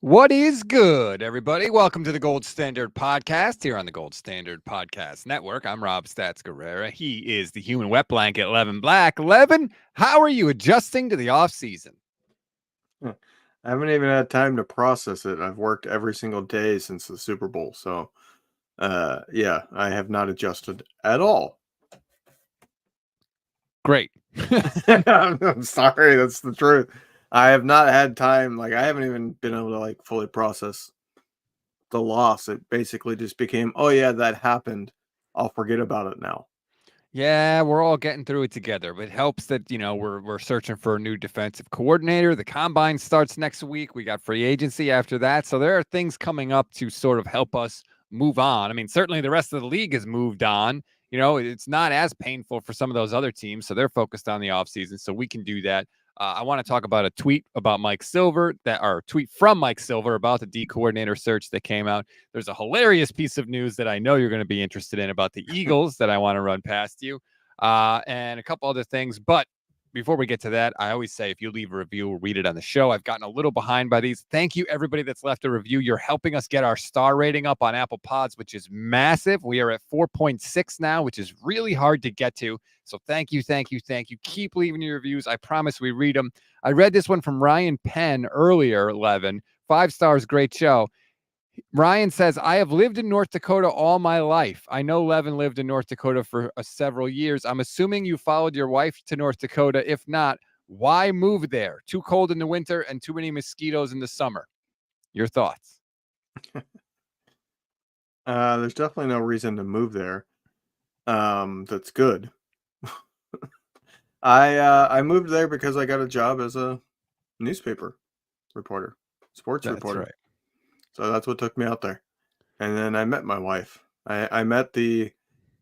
What is good, everybody? Welcome to the Gold Standard Podcast here on the Gold Standard Podcast Network. I'm Rob Stats Guerrera. He is the human wet blanket, Levin Black. Levin, how are you adjusting to the offseason? I haven't even had time to process it. I've worked every single day since the Super Bowl. So, yeah, I have not adjusted at all. Great. I'm sorry. That's the truth. I have not had time. I haven't even been able to, fully process the loss. It basically just became, oh, yeah, that happened. I'll forget about it now. Yeah, we're all getting through it together. But it helps that, we're searching for a new defensive coordinator. The combine starts next week. We got free agency after that. So there are things coming up to sort of help us move on. I mean, certainly the rest of the league has moved on. It's not as painful for some of those other teams. So they're focused on the offseason. So we can do that. I want to talk about a tweet about Mike Silver tweet from Mike Silver about the D coordinator search that came out. There's a hilarious piece of news that I know you're going to be interested in about the Eagles that I want to run past you, and a couple other things. But before we get to that, I always say if you leave a review, we'll read it on the show. I've gotten a little behind by these. Thank you, everybody that's left a review. You're helping us get our star rating up on Apple Pods, which is massive. We are at 4.6 now, which is really hard to get to. So thank you. Keep leaving your reviews. I promise we read them. I read this one from Ryan Penn earlier, 11. 5 stars, great show. Ryan says, I have lived in North Dakota all my life. I know Levin lived in North Dakota for several years. I'm assuming you followed your wife to North Dakota. If not, why move there? Too cold in the winter and too many mosquitoes in the summer. Your thoughts? There's definitely no reason to move there. That's good. I moved there because I got a job as a newspaper reporter, sports That's reporter. right. So that's what took me out there. And then I met my wife. I met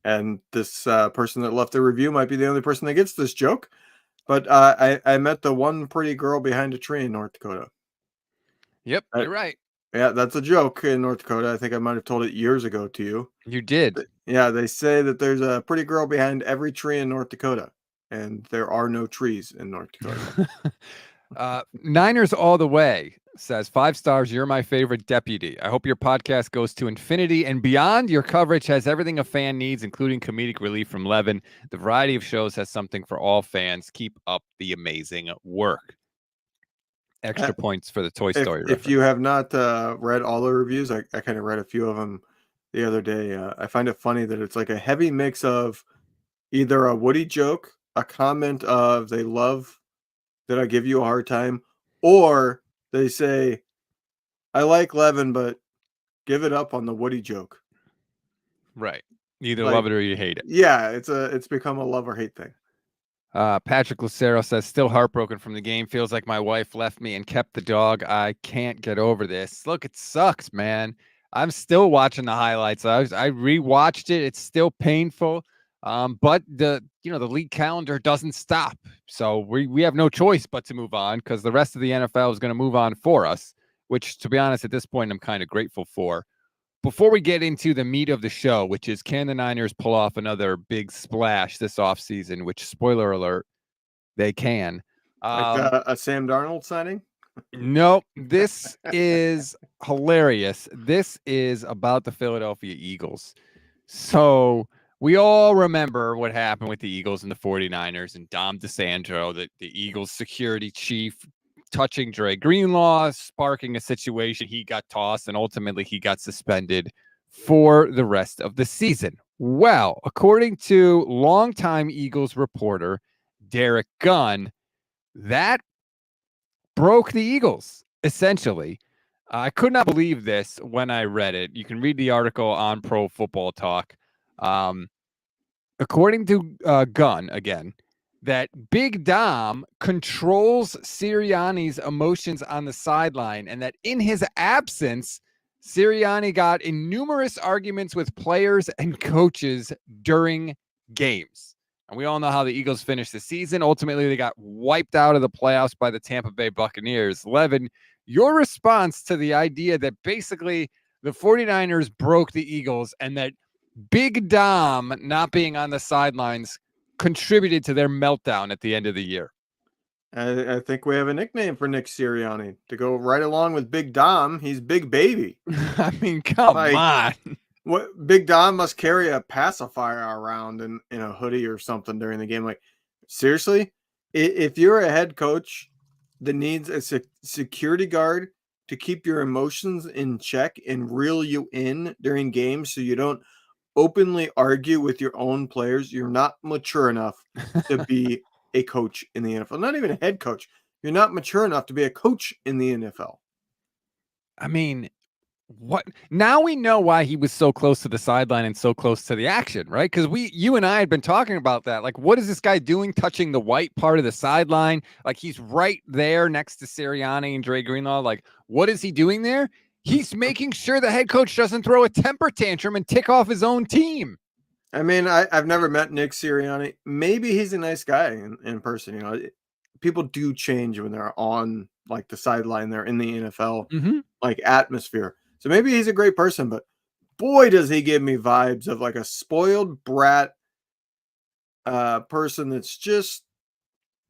and this person that left the review might be the only person that gets this joke, but I met the one pretty girl behind a tree in North Dakota. Yep, I, you're right. yeah, that's a joke in North Dakota. I think I might have told it years ago to you. You did. Yeah, they say that there's a pretty girl behind every tree in North Dakota, and there are no trees in North Dakota. Niners all the way says 5 stars. You're my favorite deputy. I hope your podcast goes to infinity and beyond. Your coverage has everything a fan needs, including comedic relief from Levin. The variety of shows has something for all fans. Keep up the amazing work. Uh, Extra points for the Toy If Story if you reference. have not read all the reviews, I kind of read a few of them the other day. I find it funny that it's like a heavy mix of either a Woody joke, a comment of they love that I give you a hard time, or they say I like Levin, but give it up on the Woody joke. Right. You either love Like, it or you hate it. yeah, it's become a love or hate thing. Patrick Lucero says, still heartbroken from the game. Feels like my wife left me and kept the dog. I can't get over this. Look, it sucks, man. I'm still watching the highlights. I rewatched it. It's still painful. But the league calendar doesn't stop. So we have no choice but to move on because the rest of the NFL is going to move on for us, which, to be honest, at this point, I'm kind of grateful for. Before we get into the meat of the show, which is can the Niners pull off another big splash this offseason, which, spoiler alert, they can. Like Um, a Sam Darnold signing. no, this is hilarious. This is about the Philadelphia Eagles. So we all remember what happened with the Eagles and the 49ers and Dom DeSandro, the Eagles security chief, touching Dre Greenlaw, sparking a situation. He got tossed and ultimately he got suspended for the rest of the season. Well, according to longtime Eagles reporter Derek Gunn, that broke the Eagles, essentially. I could not believe this when I read it. You can read the article on Pro Football Talk. Um, according to Gunn, again, that Big Dom controls Sirianni's emotions on the sideline, and that in his absence, Sirianni got in numerous arguments with players and coaches during games. And we all know how the Eagles finished the season. Ultimately, they got wiped out of the playoffs by the Tampa Bay Buccaneers. Levin, your response to the idea that basically the 49ers broke the Eagles and that Big Dom not being on the sidelines contributed to their meltdown at the end of the year. I think we have a nickname for Nick Sirianni to go right along with Big Dom. He's Big Baby. I mean, come Like, on. what Big Dom must carry a pacifier around in a hoodie or something during the game. Like, seriously, if you're a head coach that needs a security guard to keep your emotions in check and reel you in during games so you don't openly argue with your own players, you're not mature enough to be a coach in the NFL. Not even a head coach. You're not mature enough to be a coach in the NFL. I mean, what now we know why he was so close to the sideline and so close to the action, right? Because you and I had been talking about that. Like, what is this guy doing touching the white part of the sideline? Like, he's right there next to Sirianni and Dre Greenlaw. Like, what is he doing there? He's making sure the head coach doesn't throw a temper tantrum and tick off his own team. I mean, I've never met Nick Sirianni. Maybe he's a nice guy in person. You know, people do change when they're on like the sideline. They're in the NFL like atmosphere. So maybe he's a great person, but boy, does he give me vibes of like a spoiled brat person that's just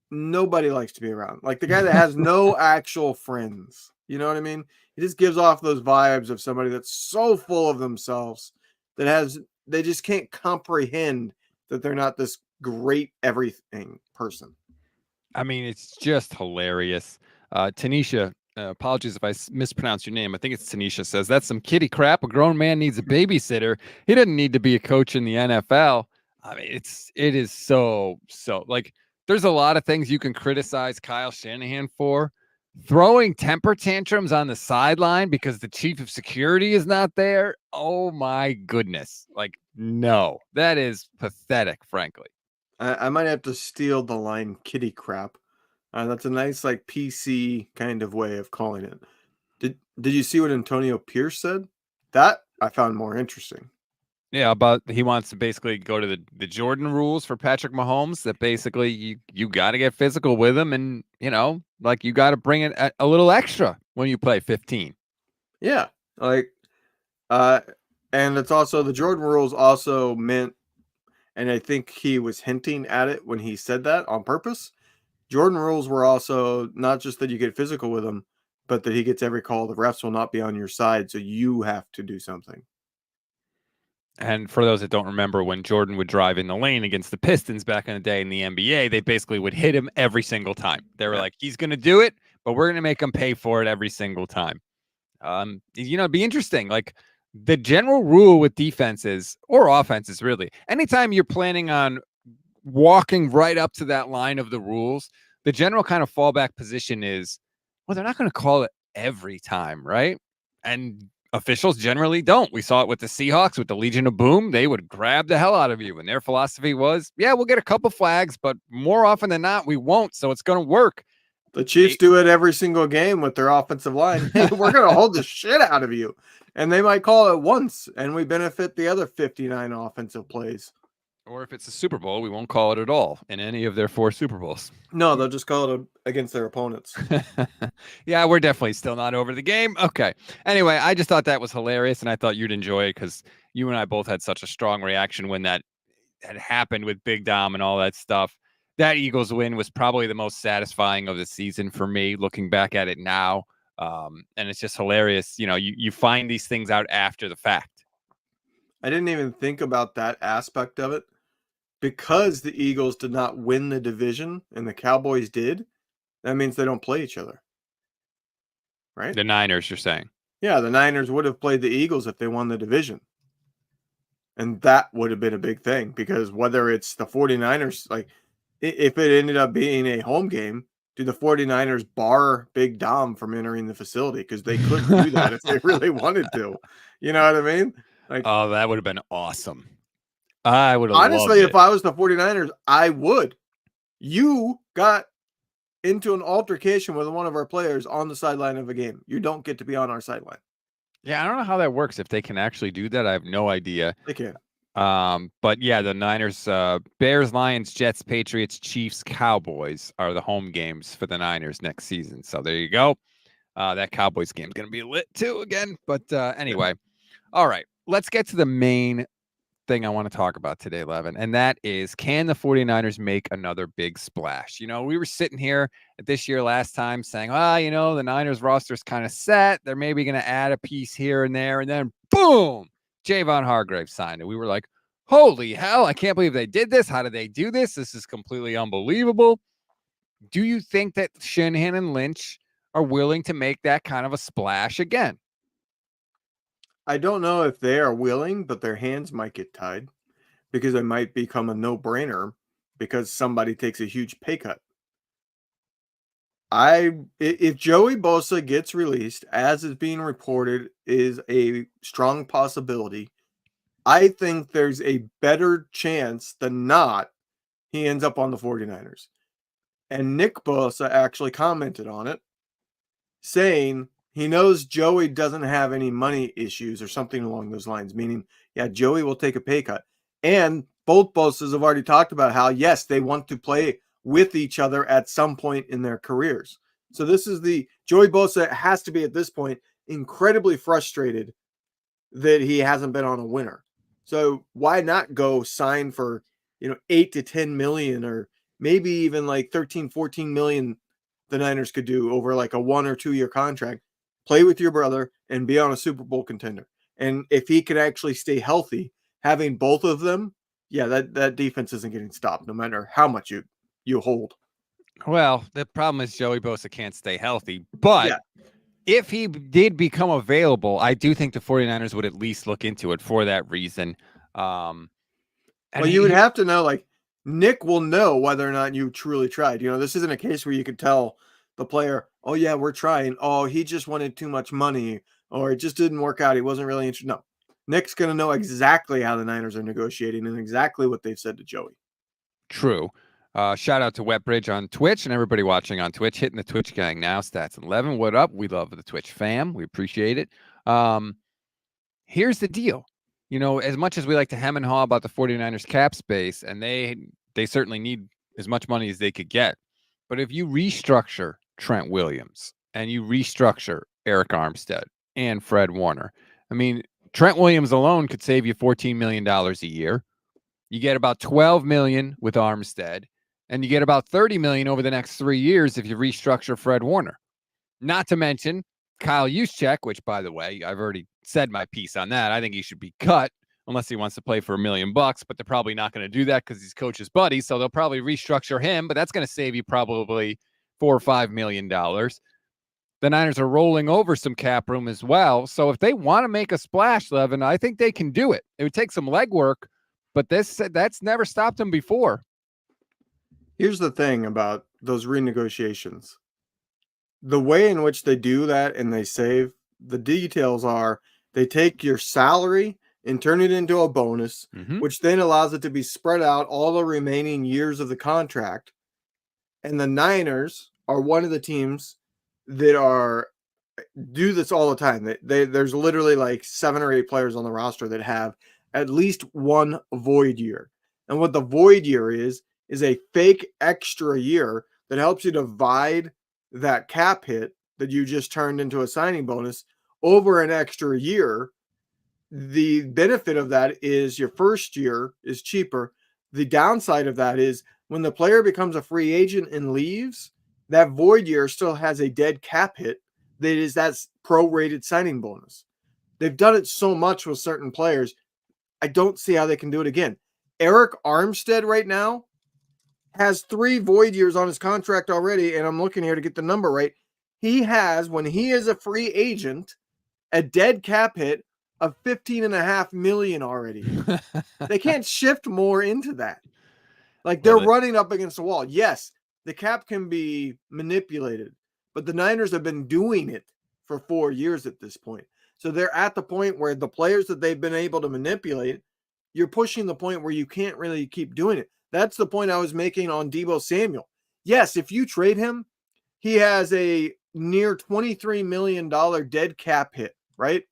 nobody likes to be around. Like the guy that has no actual friends. You know what I mean? He just gives off those vibes of somebody that's so full of themselves that they just can't comprehend that they're not this great everything person. I mean, it's just hilarious. Tanisha, apologies if I mispronounce your name. I think it's Tanisha, says that's some kitty crap. A grown man needs a babysitter. He doesn't need to be a coach in the NFL. I mean, it is so like there's a lot of things you can criticize Kyle Shanahan for. Throwing temper tantrums on the sideline because the chief of security is not there. Oh my goodness. Like, no, that is pathetic, frankly. I might have to steal the line kitty crap. That's a nice like PC kind of way of calling it. Did you see what Antonio Pierce said? That I found more interesting. Yeah, about he wants to basically go to the Jordan rules for Patrick Mahomes that basically you got to get physical with him and, like you got to bring it a little extra when you play 15. Yeah. Like uh and it's also the Jordan rules also meant, and I think he was hinting at it when he said that on purpose. Jordan rules were also not just that you get physical with him, but that he gets every call. The refs will not be on your side, so you have to do something. And for those that don't remember, when Jordan would drive in the lane against the Pistons back in the day in the NBA, they basically would hit him every single time. They were like, he's going to do it, but we're going to make him pay for it every single time. It'd be interesting. Like the general rule with defenses or offenses, really, anytime you're planning on walking right up to that line of the rules, the general kind of fallback position is, well, they're not going to call it every time, right? And officials generally don't. We saw it with the Seahawks, with the Legion of Boom. They would grab the hell out of you. And their philosophy was, yeah, we'll get a couple flags, but more often than not, we won't. So it's going to work. The Chiefs do it every single game with their offensive line. Hey, we're going to hold the shit out of you. And they might call it once, and we benefit the other 59 offensive plays. Or if it's a Super Bowl, we won't call it at all in any of their 4 Super Bowls. No, they'll just call it against their opponents. Yeah, we're definitely still not over the game. Okay. Anyway, I just thought that was hilarious, and I thought you'd enjoy it because you and I both had such a strong reaction when that had happened with Big Dom and all that stuff. That Eagles win was probably the most satisfying of the season for me, looking back at it now. And it's just hilarious. You find these things out after the fact. I didn't even think about that aspect of it. Because the Eagles did not win the division and the Cowboys did, that means they don't play each other. Right? The Niners, you're saying. Yeah, the Niners would have played the Eagles if they won the division. And that would have been a big thing because whether it's the 49ers, like if it ended up being a home game, do the 49ers bar Big Dom from entering the facility? Because they could do that if they really wanted to. You know what I mean? Like, oh, that would have been awesome. I would have honestly, loved if I was the 49ers, I would. You got into an altercation with one of our players on the sideline of a game. You don't get to be on our sideline. Yeah, I don't know how that works. If they can actually do that, I have no idea. They can. But yeah, the Niners, Bears, Lions, Jets, Patriots, Chiefs, Cowboys are the home games for the Niners next season. So there you go. That Cowboys game is going to be lit too again. But anyway, all right, let's get to the main thing I want to talk about today, Levin, and that is, can the 49ers make another big splash? We were sitting here at this year last time saying, the Niners roster is kind of set. They're maybe going to add a piece here and there. And then boom, Javon Hargrave signed it. We were like, holy hell, I can't believe they did this. How did they do this? This is completely unbelievable. Do you think that Shanahan and Lynch are willing to make that kind of a splash again? I don't know if they are willing, but their hands might get tied because it might become a no-brainer because somebody takes a huge pay cut. If Joey Bosa gets released, as is being reported, is a strong possibility. I think there's a better chance than not he ends up on the 49ers. And Nick Bosa actually commented on it, saying he knows Joey doesn't have any money issues or something along those lines, meaning, yeah, Joey will take a pay cut. And both Bosas have already talked about how, yes, they want to play with each other at some point in their careers. So this is Joey Bosa has to be at this point incredibly frustrated that he hasn't been on a winner. So why not go sign for, 8 to 10 million or maybe even like 13, 14 million the Niners could do over like a 1 or 2 year contract, play with your brother and be on a Super Bowl contender. And if he could actually stay healthy, having both of them, yeah, that defense isn't getting stopped no matter how much you hold. Well, the problem is Joey Bosa can't stay healthy, but Yeah. if he did become available, I do think the 49ers would at least look into it for that reason. Well, you would have to know, like, Nick will know whether or not you truly tried. This isn't a case where you could tell the player, oh, yeah, we're trying. Oh, he just wanted too much money or it just didn't work out. He wasn't really interested. No, Nick's going to know exactly how the Niners are negotiating and exactly what they've said to Joey. True. Shout out to Wetbridge on Twitch and everybody watching on Twitch, hitting the Twitch gang now. Stats 11. What up? We love the Twitch fam. We appreciate it. Here's the deal. As much as we like to hem and haw about the 49ers cap space, and they certainly need as much money as they could get. But if you restructure Trent Williams and you restructure Eric Armstead and Fred Warner, Trent Williams alone could save you $14 million a year. You get about $12 million with Armstead, and you get about $30 million over the next 3 years if you restructure Fred Warner. Not to mention Kyle Juszczyk, which, by the way, I've already said my piece on that. I think he should be cut unless he wants to play for $1 million, but they're probably not going to do that because he's coach's buddy. So they'll probably restructure him, but that's going to save you probably $4 or $5 million. The Niners are rolling over some cap room as well. So if they want to make a splash, Levin, I think they can do it. It would take some legwork, but that's never stopped them before. Here's the thing about those renegotiations. The way in which they do that and they save, the details are they take your salary and turn it into a bonus, which then allows it to be spread out all the remaining years of the contract. And the Niners are one of the teams that do this all the time. There's literally like 7 or 8 players on the roster that have at least one void year. And what the void year is a fake extra year that helps you divide that cap hit that you just turned into a signing bonus over an extra year. The benefit of that is your first year is cheaper. The downside of that is when the player becomes a free agent and leaves, that void year still has a dead cap hit that's prorated signing bonus. They've done it so much with certain players. I don't see how they can do it again. Eric Armstead right now has 3 void years on his contract already, and I'm looking here to get the number right. He has, when he is a free agent, a dead cap hit of $15.5 million already. They can't shift more into that. Like, they're running up against the wall. Yes, the cap can be manipulated, but the Niners have been doing it for 4 years at this point. So they're at the point where the players that they've been able to manipulate, you're pushing the point where you can't really keep doing it. That's the point I was making on Deebo Samuel. Yes, if you trade him, he has a near $23 million dead cap hit, right?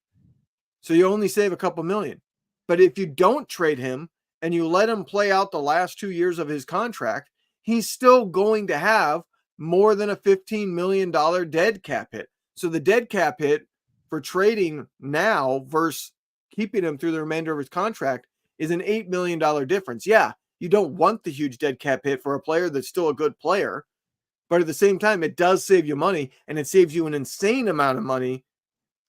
So you only save a couple million. But if you don't trade him and you let him play out the last 2 years of his contract, he's still going to have more than a $15 million dead cap hit. So the dead cap hit for trading now versus keeping him through the remainder of his contract is an $8 million difference. Yeah, you don't want the huge dead cap hit for a player that's still a good player, but at the same time, it does save you money, and it saves you an insane amount of money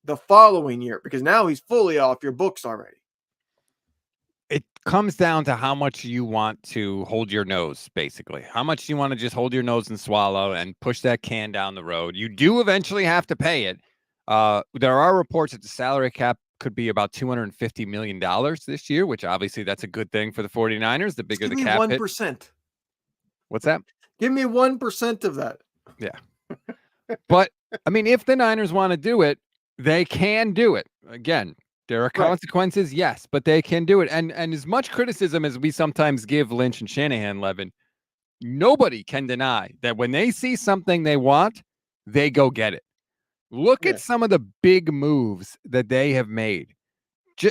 the following year because now he's fully off your books already. It comes down to how much you want to hold your nose, basically. How much you want to just hold your nose and swallow and push that can down the road. You do eventually have to pay it. There are reports that the salary cap could be about $250 million this year, which obviously that's a good thing for the 49ers. The bigger the cap hit. 1%. What's that? Give me 1% of that. Yeah. But, I mean, if the Niners want to do it, they can do it. Again, there are consequences, right. Yes, but they can do it. And as much criticism as we sometimes give Lynch and Shanahan, Levin, nobody can deny that when they see something they want, they go get it. Look at some of the big moves that they have made.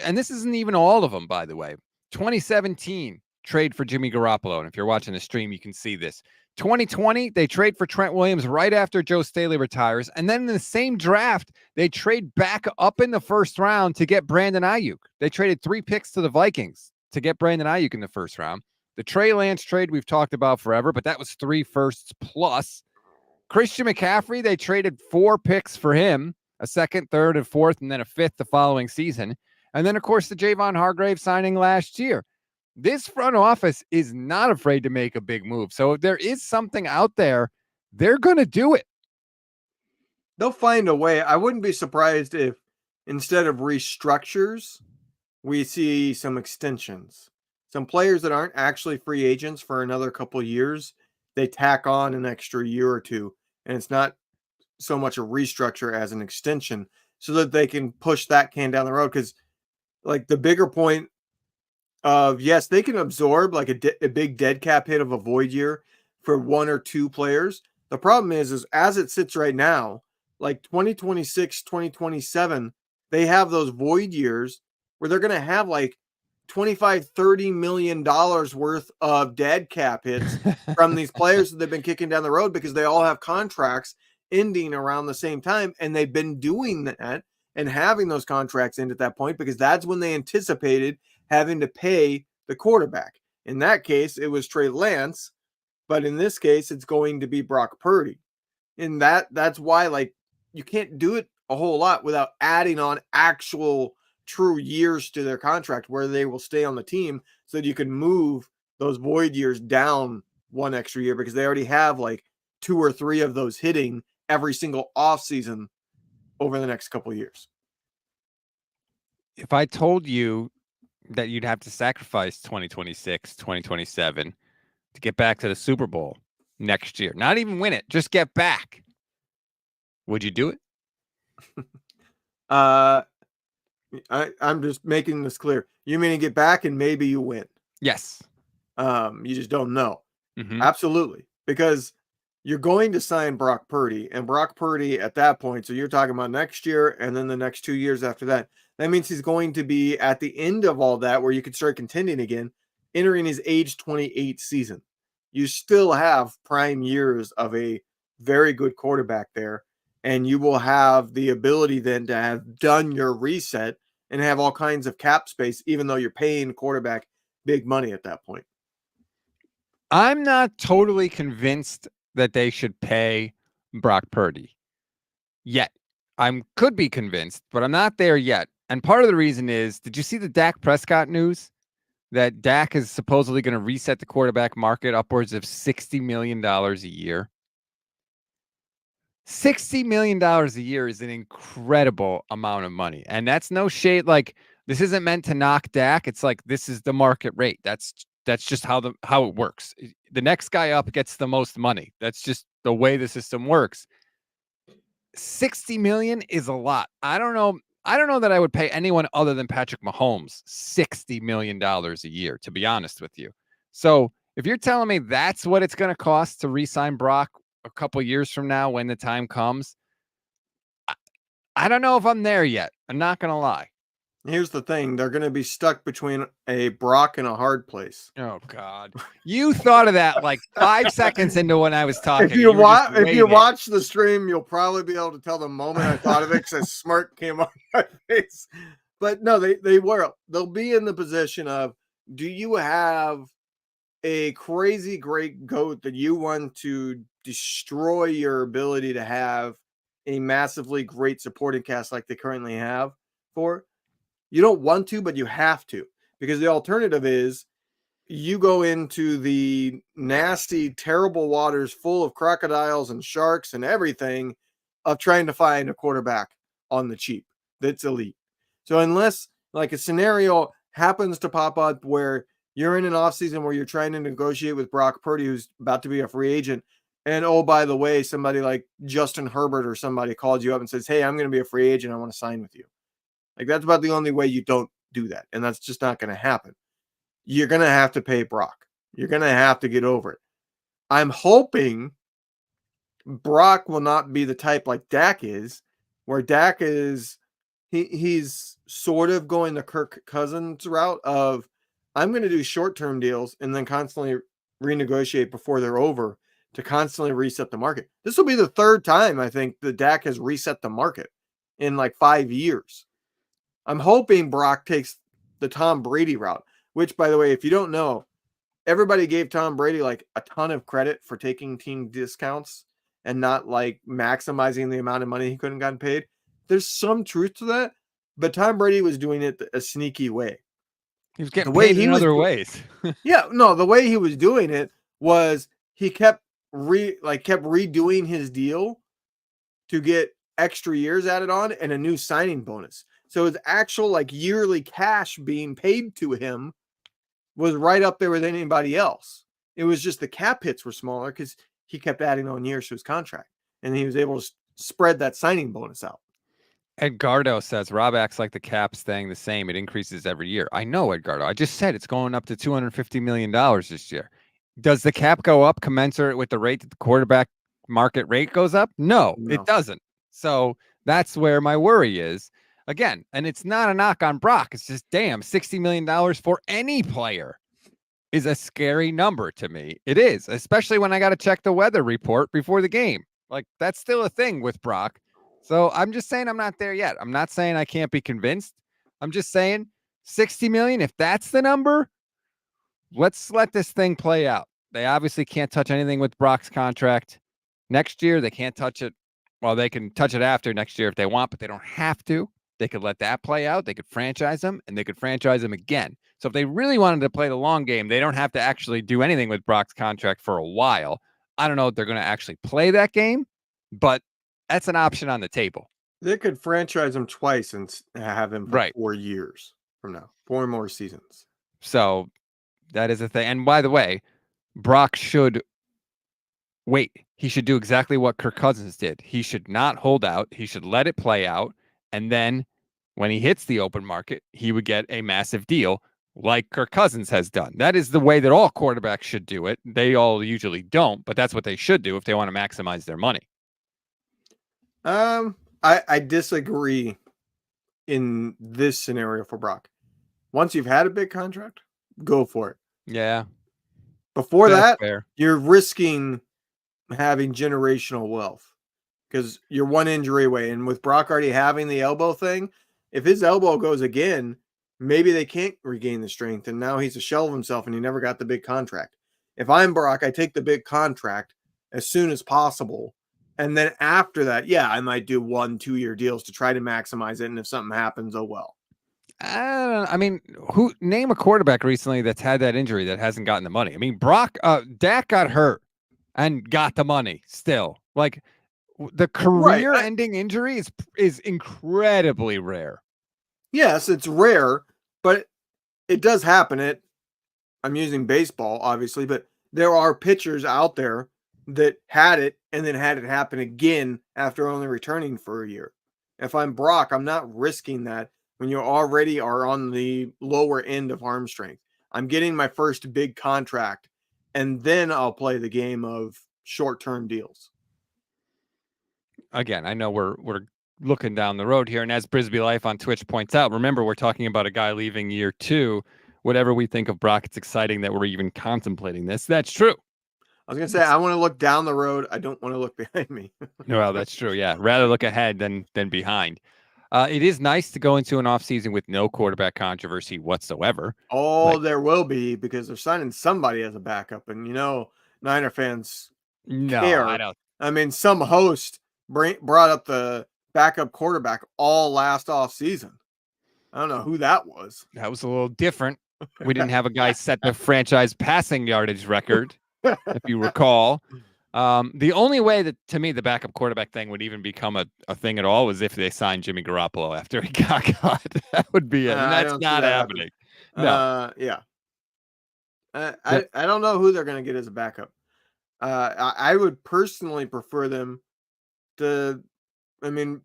And this isn't even all of them, by the way. 2017, trade for Jimmy Garoppolo. And if you're watching the stream, you can see this. 2020, they trade for Trent Williams right after Joe Staley retires. And then in the same draft, they trade back up in the first round to get Brandon Ayuk. They traded 3 picks to the Vikings to get Brandon Ayuk in the first round. The Trey Lance trade we've talked about forever, but that was 3 firsts plus. Christian McCaffrey, they traded 4 picks for him, a second, third, and fourth, and then a fifth the following season. And then, of course, the Javon Hargrave signing last year. This front office is not afraid to make a big move. So if there is something out there, they're going to do it. They'll find a way. I wouldn't be surprised if instead of restructures, we see some extensions. Some players that aren't actually free agents for another couple of years, they tack on an extra year or two. And it's not so much a restructure as an extension so that they can push that can down the road. Because like the bigger point of, yes, they can absorb like a big dead cap hit of a void year for 1 or 2 players. The problem is as it sits right now, like 2026, 2027, they have those void years where they're going to have like $25-30 million worth of dead cap hits from these players that they've been kicking down the road because they all have contracts ending around the same time. And they've been doing that and having those contracts end at that point because that's when they anticipated having to pay the quarterback. In that case, it was Trey Lance, but in this case, it's going to be Brock Purdy. And that's why, like, you can't do it a whole lot without adding on actual true years to their contract where they will stay on the team so that you can move those void years down 1 extra year because they already have like 2 or 3 of those hitting every single offseason over the next couple of years. If I told you that you'd have to sacrifice 2026, 2027 to get back to the Super Bowl next year, not even win it, just get back, would you do it? I'm just making this clear. You mean to get back and maybe you win? Yes. You just don't know. Mm-hmm. Absolutely. Because you're going to sign Brock Purdy, and Brock Purdy at that point, so you're talking about next year and then the next 2 years after that. That means he's going to be at the end of all that where you could start contending again, entering his age 28 season. You still have prime years of a very good quarterback there, and you will have the ability then to have done your reset and have all kinds of cap space, even though you're paying quarterback big money at that point. I'm not totally convinced that they should pay Brock Purdy yet. I could be convinced, but I'm not there yet. And part of the reason is, did you see the Dak Prescott news? That Dak is supposedly going to reset the quarterback market upwards of $60 million a year. $60 million a year is an incredible amount of money. And that's no shade. Like, this isn't meant to knock Dak. It's like, this is the market rate. That's just how it works. The next guy up gets the most money. That's just the way the system works. 60 million is a lot. I don't know that I would pay anyone other than Patrick Mahomes $60 million a year, to be honest with you. So if you're telling me that's what it's going to cost to re-sign Brock a couple years from now when the time comes, I don't know if I'm there yet. I'm not going to lie. Here's the thing. They're going to be stuck between a Brock and a hard place. Oh, God. You thought of that like 5 seconds into when I was talking. If you watch the stream, you'll probably be able to tell the moment I thought of it because a smirk came on my face. But no, they'll be in the position of do you have a crazy great goat that you want to destroy your ability to have a massively great supporting cast like they currently have for? You don't want to, but you have to, because the alternative is you go into the nasty, terrible waters full of crocodiles and sharks and everything of trying to find a quarterback on the cheap that's elite. So unless like a scenario happens to pop up where you're in an offseason where you're trying to negotiate with Brock Purdy, who's about to be a free agent, and oh, by the way, somebody like Justin Herbert or somebody calls you up and says, hey, I'm going to be a free agent, I want to sign with you. Like, that's about the only way you don't do that. And that's just not going to happen. You're going to have to pay Brock. You're going to have to get over it. I'm hoping Brock will not be the type like Dak is, where Dak is, he's sort of going the Kirk Cousins route of, I'm going to do short-term deals and then constantly renegotiate before they're over to constantly reset the market. This will be the third time, I think, that Dak has reset the market in like 5 years. I'm hoping Brock takes the Tom Brady route, which, by the way, if you don't know, everybody gave Tom Brady like a ton of credit for taking team discounts and not like maximizing the amount of money he couldn't gotten paid. There's some truth to that, but Tom Brady was doing it a sneaky way. He was getting paid in other ways. Yeah, no, the way he was doing it was he kept redoing his deal to get extra years added on and a new signing bonus. So his actual like yearly cash being paid to him was right up there with anybody else. It was just the cap hits were smaller because he kept adding on years to his contract, and he was able to spread that signing bonus out. Edgardo says Rob acts like the cap's staying the same. It increases every year. I know, Edgardo. I just said it's going up to $250 million this year. Does the cap go up commensurate with the rate that the quarterback market rate goes up? No, it doesn't. So that's where my worry is. Again, and it's not a knock on Brock. It's just, damn, $60 million for any player is a scary number to me. It is, especially when I got to check the weather report before the game. Like, that's still a thing with Brock. So I'm just saying I'm not there yet. I'm not saying I can't be convinced. I'm just saying 60 million, if that's the number, let's let this thing play out. They obviously can't touch anything with Brock's contract. Next year, they can't touch it. Well, they can touch it after next year if they want, but they don't have to. They could let that play out. They could franchise him, and they could franchise him again. So if they really wanted to play the long game, they don't have to actually do anything with Brock's contract for a while. I don't know if they're going to actually play that game, but that's an option on the table. They could franchise him twice and have him for 4 years from now, 4 more seasons. So that is a thing. And by the way, Brock should wait. He should do exactly what Kirk Cousins did. He should not hold out. He should let it play out. And then when he hits the open market, he would get a massive deal like Kirk Cousins has done. That is the way that all quarterbacks should do it. They all usually don't, but that's what they should do if they want to maximize their money. I disagree in this scenario for Brock. Once you've had a big contract, go for it. Yeah. Before that, you're risking having generational wealth because you're one injury away. And with Brock already having the elbow thing, if his elbow goes again, maybe they can't regain the strength. And now he's a shell of himself and he never got the big contract. If I'm Brock, I take the big contract as soon as possible. And then after that, yeah, I might do 1-2 year deals to try to maximize it. And if something happens, oh well. I mean, name a quarterback recently that's had that injury that hasn't gotten the money? I mean, Dak got hurt and got the money still. Like, the career-ending injury is incredibly rare. Yes, it's rare, but it does happen. I'm using baseball, obviously, but there are pitchers out there that had it and then had it happen again after only returning for a year. If I'm Brock, I'm not risking that when you already are on the lower end of arm strength. I'm getting my first big contract, and then I'll play the game of short-term deals. Again, I know we're looking down the road here, and as Brisbee Life on Twitch points out, remember, we're talking about a guy leaving year 2. Whatever we think of Brock, it's exciting that we're even contemplating this. That's true. I was going to say, I want to look down the road. I don't want to look behind me. Well, that's true. Yeah. Rather look ahead than behind. It is nice to go into an offseason with no quarterback controversy whatsoever. Oh, Like, there will be because they're signing somebody as a backup, and Niner fans no, I care. don't. I mean, some host brought up the backup quarterback all last off season. I don't know who that was. That was a little different. We didn't have a guy set the franchise passing yardage record, if you recall. The only way that, to me, the backup quarterback thing would even become a thing at all was if they signed Jimmy Garoppolo after he got cut. That would be it, and I that's don't see not that happen. happening. No. Yeah. I don't know who they're going to get as a backup. I would personally prefer them to. I mean,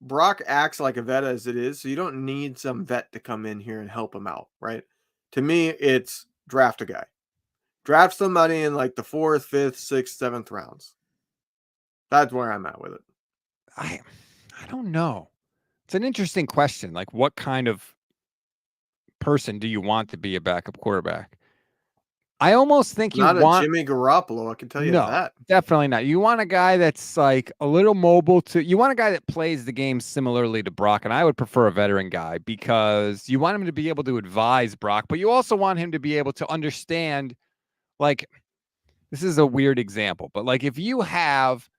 Brock acts like a vet as it is, so you don't need some vet to come in here and help him out, right? To me, it's draft a guy. Draft somebody in like the 4th, 5th, 6th, 7th rounds. That's where I'm at with it. I don't know. It's an interesting question. Like, what kind of person do you want to be a backup quarterback? I almost think you Not a want Jimmy Garoppolo, I can tell you no, that. definitely not. You want a guy that's like a little mobile you want a guy that plays the game similarly to Brock. And I would prefer a veteran guy because you want him to be able to advise Brock, but you also want him to be able to understand, like, this is a weird example, but like if you have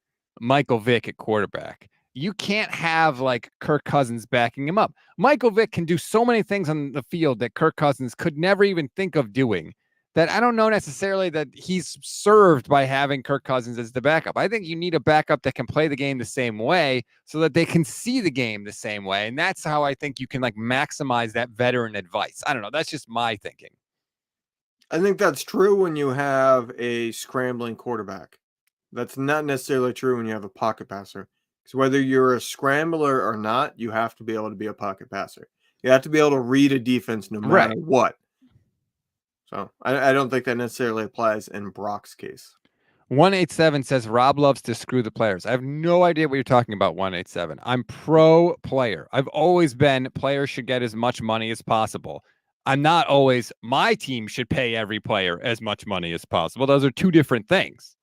Michael Vick at quarterback, you can't have like Kirk Cousins backing him up. Michael Vick can do so many things on the field that Kirk Cousins could never even think of doing, that I don't know necessarily that he's served by having Kirk Cousins as the backup. I think you need a backup that can play the game the same way so that they can see the game the same way. And that's how I think you can like maximize that veteran advice. I don't know. That's just my thinking. I think that's true when you have a scrambling quarterback. That's not necessarily true when you have a pocket passer. Because whether you're a scrambler or not, you have to be able to be a pocket passer. You have to be able to read a defense no matter Right. what. So I don't think that necessarily applies in Brock's case. 187 says Rob loves to screw the players. I have no idea what you're talking about, 187. I'm pro player. I've always been players should get as much money as possible. I'm not always my team should pay every player as much money as possible. Those are two different things.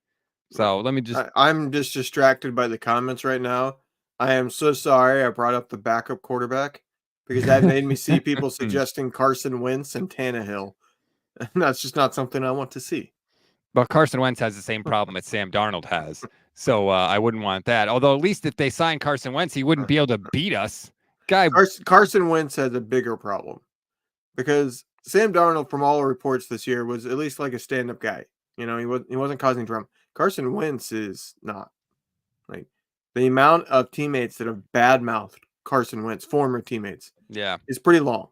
So let me just I'm just distracted by the comments right now. I am so sorry I brought up the backup quarterback because that made me see people suggesting Carson Wentz and Tannehill. And that's just not something I want to see. But Carson Wentz has the same problem that Sam Darnold has. So I wouldn't want that. Although at least if they sign Carson Wentz, he wouldn't be able to beat us. Guy, Carson Wentz has a bigger problem because Sam Darnold, from all reports this year, was at least like a stand-up guy. He wasn't causing drama. Carson Wentz is not. Like the amount of teammates that have badmouthed Carson Wentz, former teammates, yeah. is pretty long.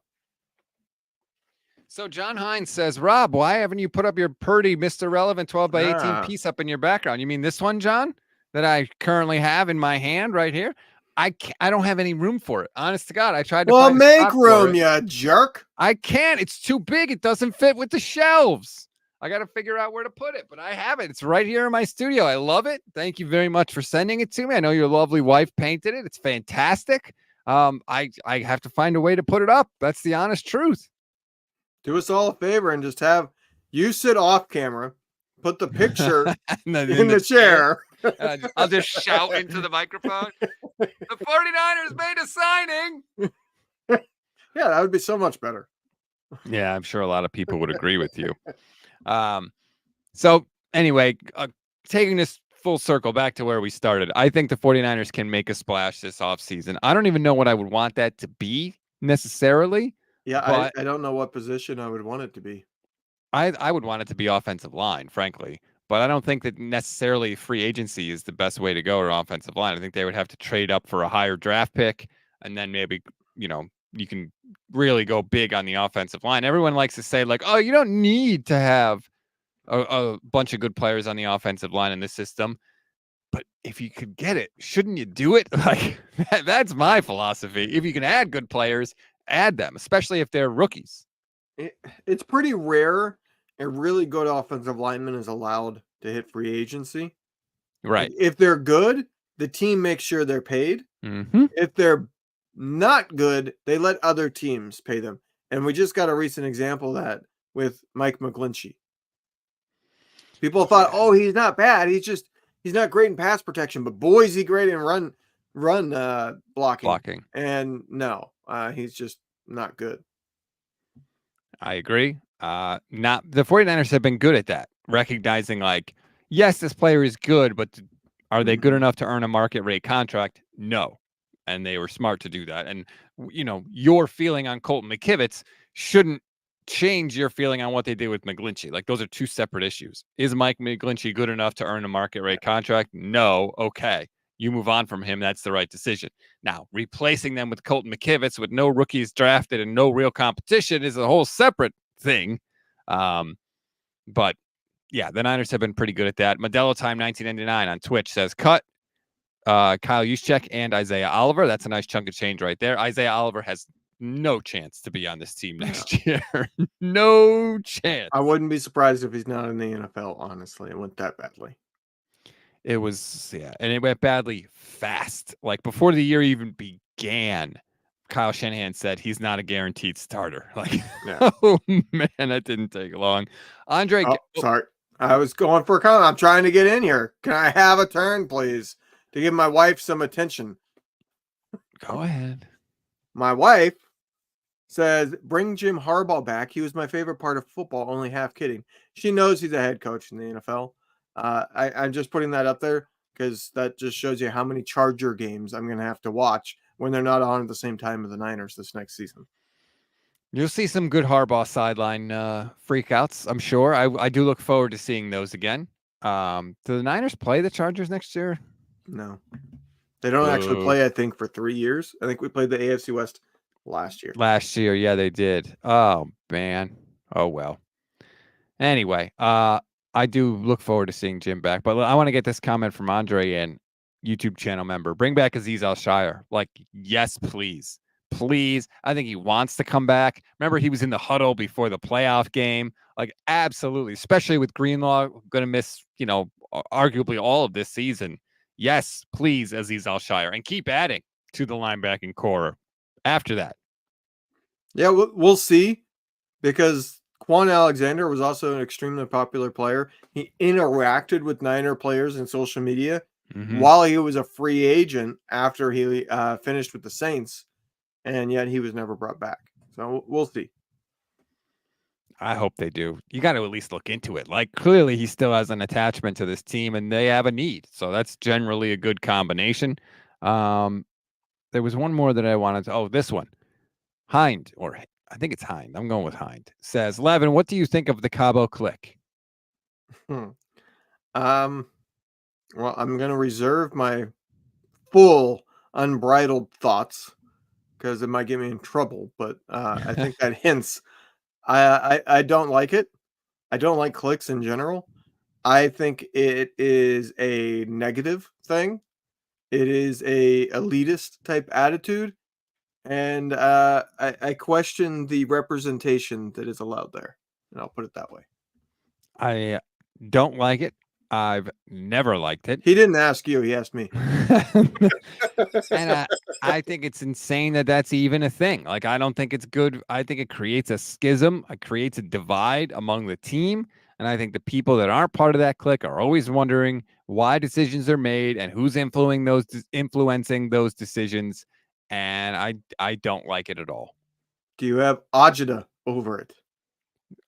So John Hines says, Rob, why haven't you put up your Purdy Mr. Relevant 12 by 18 piece up in your background? You mean this one, John, that I currently have in my hand right here? I don't have any room for it. Honest to God, I tried to find make room, you jerk. I can't. It's too big. It doesn't fit with the shelves. I got to figure out where to put it, but I have it. It's right here in my studio. I love it. Thank you very much for sending it to me. I know your lovely wife painted it. It's fantastic. I have to find a way to put it up. That's the honest truth. Do us all a favor and just have you sit off camera, put the picture in the chair. I'll just shout into the microphone. The 49ers made a signing. Yeah, that would be so much better. Yeah, I'm sure a lot of people would agree with you. So anyway, taking this full circle back to where we started, I think the 49ers can make a splash this offseason. I don't even know what I would want that to be necessarily. Yeah, I don't know what position I would want it to be. I would want it to be offensive line, frankly. But I don't think that necessarily free agency is the best way to go or offensive line. I think they would have to trade up for a higher draft pick, and then maybe, you can really go big on the offensive line. Everyone likes to say, like, oh, you don't need to have a bunch of good players on the offensive line in this system. But if you could get it, shouldn't you do it? Like, that's my philosophy. If you can add good players, add them, especially if they're rookies. It's pretty rare a really good offensive lineman is allowed to hit free agency. Right. If they're good, the team makes sure they're paid. Mm-hmm. If they're not good, they let other teams pay them. And we just got a recent example of that with Mike McGlinchey. People thought, oh, he's not bad. He's not great in pass protection, but boy, is he great in run blocking. blocking. And no, he's just not good. I agree. Not the 49ers have been good at that, recognizing like, yes, this player is good, but are they good enough to earn a market rate contract? No. And they were smart to do that. And your feeling on Colton McKivitz shouldn't change your feeling on what they did with McGlinchey. Like those are two separate issues. Is Mike McGlinchey good enough to earn a market rate contract? No. Okay. You move on from him. That's the right decision. Now, replacing them with Colton McKivitz with no rookies drafted and no real competition is a whole separate thing. But yeah, the Niners have been pretty good at that. Modelo Time 1999 on Twitch says cut Kyle Juszczyk and Isaiah Oliver. That's a nice chunk of change right there. Isaiah Oliver has no chance to be on this team next year. No chance. I wouldn't be surprised if he's not in the NFL, honestly. It went that badly. It was, yeah, and it went badly fast. Like before the year even began, Kyle Shanahan said he's not a guaranteed starter. Like, Yeah. oh man, that didn't take long. Andre, sorry. I was going for a comment. I'm trying to get in here. Can I have a turn, please, to give my wife some attention? Go ahead. My wife says, bring Jim Harbaugh back. He was my favorite part of football, only half kidding. She knows he's a head coach in the NFL. I'm just putting that up there because that just shows you how many Charger games I'm going to have to watch when they're not on at the same time as the Niners this next season. You'll see some good Harbaugh sideline freakouts, I'm sure. I do look forward to seeing those again. Do the Niners play the Chargers next year? No. They don't actually play, I think, for 3 years. I think we played the AFC West last year. Yeah, they did. Oh, man. Oh, well. Anyway, I do look forward to seeing Jim back, but I want to get this comment from Andre and YouTube channel member. Bring back Azeez Al-Shire. Like, yes, please. Please. I think he wants to come back. Remember, he was in the huddle before the playoff game. Like, absolutely. Especially with Greenlaw going to miss, arguably all of this season. Yes, please, Azeez Al-Shire. And keep adding to the linebacking core after that. Yeah, we'll see. Because Quan Alexander was also an extremely popular player. He interacted with Niner players in social media while he was a free agent after he finished with the Saints, and yet he was never brought back. So we'll see. I hope they do. You got to at least look into it. Like, clearly he still has an attachment to this team and they have a need. So that's generally a good combination. There was one more that I wanted to, this one. Hind, or I think it's Hind. I'm going with Hind. Says, Levin, what do you think of the Cabo click? Well, I'm going to reserve my full unbridled thoughts because it might get me in trouble. But I think that hints. I don't like it. I don't like clicks in general. I think it is a negative thing. It is a elitist type attitude. And I question the representation that is allowed there. And I'll put it that way. I don't like it. I've never liked it. He didn't ask you. He asked me. And I think it's insane that that's even a thing. Like, I don't think it's good. I think it creates a schism. It creates a divide among the team. And I think the people that aren't part of that clique are always wondering why decisions are made and who's influencing those decisions. And I don't like it at all. Do you have agita over it?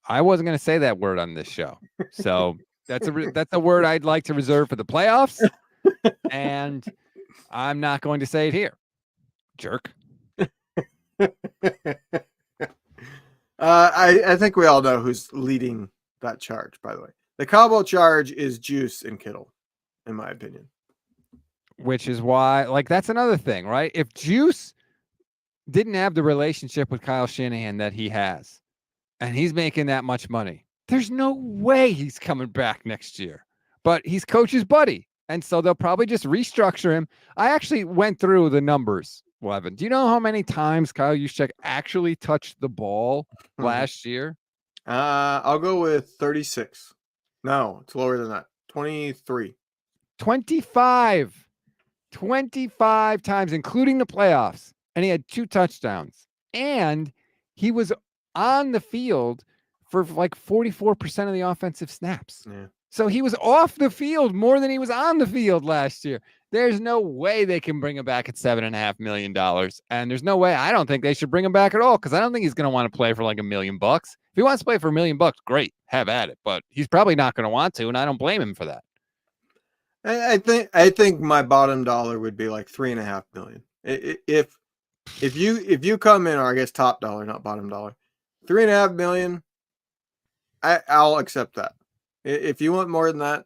I wasn't going to say that word on this show. So that's a word I'd like to reserve for the playoffs. And I'm not going to say it here. Jerk. I think we all know who's leading that charge, by the way. The Cabo charge is Juice and Kittle, in my opinion. Which is why, like, that's another thing, right? If Juice didn't have the relationship with Kyle Shanahan that he has, and he's making that much money, there's no way he's coming back next year. But he's coach's buddy. And so they'll probably just restructure him. I actually went through the numbers, Levin. Do you know how many times Kyle Juszczyk actually touched the ball last year? I'll go with 36. No, it's lower than that. 23. 25. 25 times, including the playoffs. And he had 2 touchdowns. And he was on the field for like 44% of the offensive snaps. Yeah. So he was off the field more than he was on the field last year. There's no way they can bring him back at $7.5 million, and there's no way. I don't think they should bring him back at all because I don't think he's going to want to play for like $1 million. If he wants to play for $1 million, great, have at it. But he's probably not going to want to, and I don't blame him for that. I think my bottom dollar would be like $3.5 million. If you come in, or I guess top dollar, not bottom dollar, $3.5 million, I'll accept that. If you want more than that,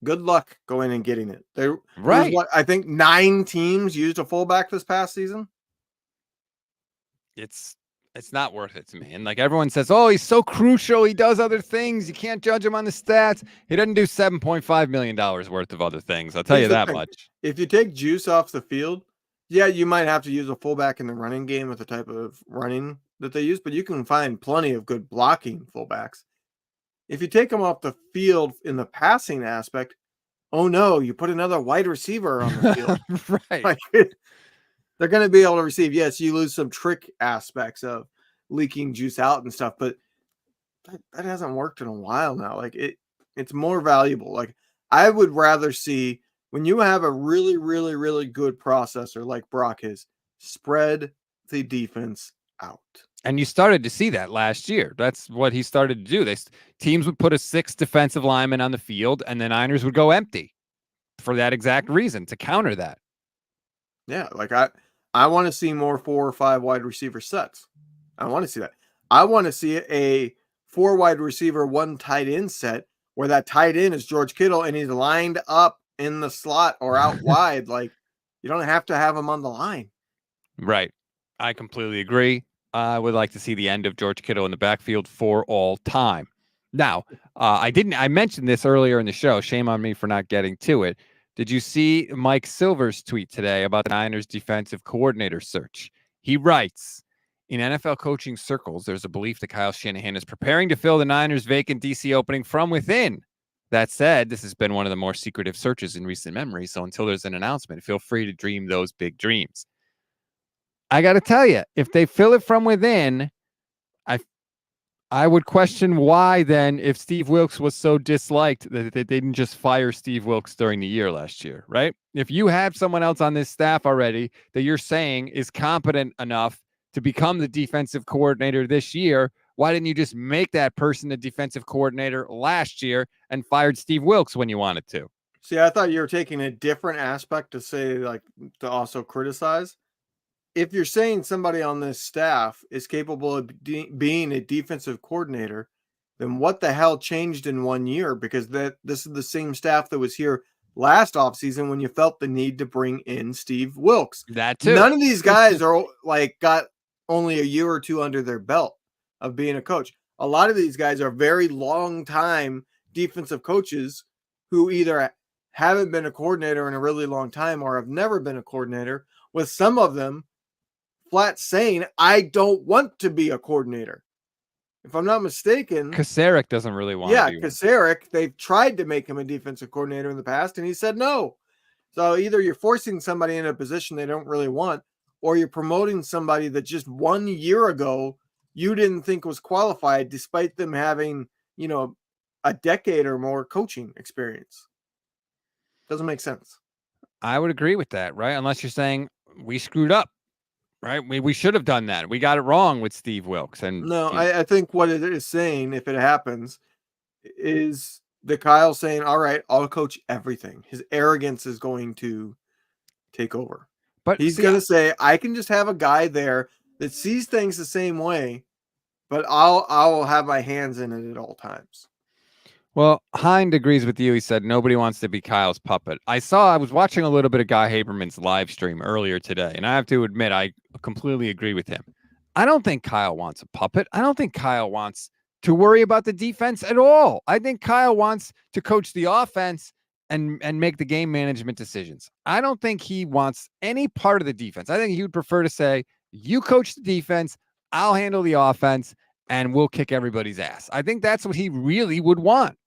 good luck going and getting it. There was what I think 9 teams used a fullback this past season. It's not worth it to me. And like everyone says, oh, he's so crucial. He does other things. You can't judge him on the stats. He doesn't do $7.5 million worth of other things. I'll tell you that much. If you take Juice off the field, yeah, you might have to use a fullback in the running game with the type of running that they use, but you can find plenty of good blocking fullbacks. If you take them off the field in the passing aspect, oh no, you put another wide receiver on the field. Right. Like, they're going to be able to receive. Yes, you lose some trick aspects of leaking Juice out and stuff, but that hasn't worked in a while now. Like it's more valuable. Like I would rather see when you have a really, really, really good processor like Brock is, spread the defense out. And you started to see that last year. That's what he started to do. Teams would put a 6th defensive lineman on the field, and the Niners would go empty for that exact reason, to counter that. Yeah, like I want to see more 4 or 5 wide receiver sets. I want to see that. I want to see a 4 wide receiver, 1 tight end set where that tight end is George Kittle and he's lined up in the slot or out wide. Like you don't have to have him on the line. Right. I completely agree. I would like to see the end of George Kittle in the backfield for all time. Now, I mentioned this earlier in the show. Shame on me for not getting to it. Did you see Mike Silver's tweet today about the Niners defensive coordinator search? He writes, in NFL coaching circles, there's a belief that Kyle Shanahan is preparing to fill the Niners' vacant DC opening from within. That said, this has been one of the more secretive searches in recent memory, so until there's an announcement, feel free to dream those big dreams. I got to tell you, if they fill it from within, I would question why then, if Steve Wilks was so disliked, that they didn't just fire Steve Wilks during the year last year, right? If you have someone else on this staff already that you're saying is competent enough to become the defensive coordinator this year, why didn't you just make that person the defensive coordinator last year and fired Steve Wilks when you wanted to? See, I thought you were taking a different aspect to say, like, to also criticize. If you're saying somebody on this staff is capable of being a defensive coordinator, then what the hell changed in 1 year? Because this is the same staff that was here last offseason when you felt the need to bring in Steve Wilks. That too. None of these guys are like got only a year or two under their belt of being a coach. A lot of these guys are very long time defensive coaches who either haven't been a coordinator in a really long time or have never been a coordinator, with some of them flat saying, I don't want to be a coordinator. If I'm not mistaken, Kasarik doesn't really want to be. Kasarik, they've tried to make him a defensive coordinator in the past, and he said no. So either you're forcing somebody in a position they don't really want, or you're promoting somebody that just 1 year ago you didn't think was qualified, despite them having, a decade or more coaching experience. Doesn't make sense. I would agree with that, right? Unless you're saying we screwed up. Right, we should have done that. We got it wrong with Steve Wilks. And no, I think what it is saying, if it happens, is the Kyle saying, "All right, I'll coach everything." His arrogance is going to take over. But he's going to say, "I can just have a guy there that sees things the same way, but I'll have my hands in it at all times." Well, Hind agrees with you. He said nobody wants to be Kyle's puppet. I was watching a little bit of Guy Haberman's live stream earlier today, and I have to admit, I completely agree with him. I don't think Kyle wants a puppet. I don't think Kyle wants to worry about the defense at all. I think Kyle wants to coach the offense and make the game management decisions. I don't think he wants any part of the defense. I think he would prefer to say, you coach the defense, I'll handle the offense, and we'll kick everybody's ass. I think that's what he really would want.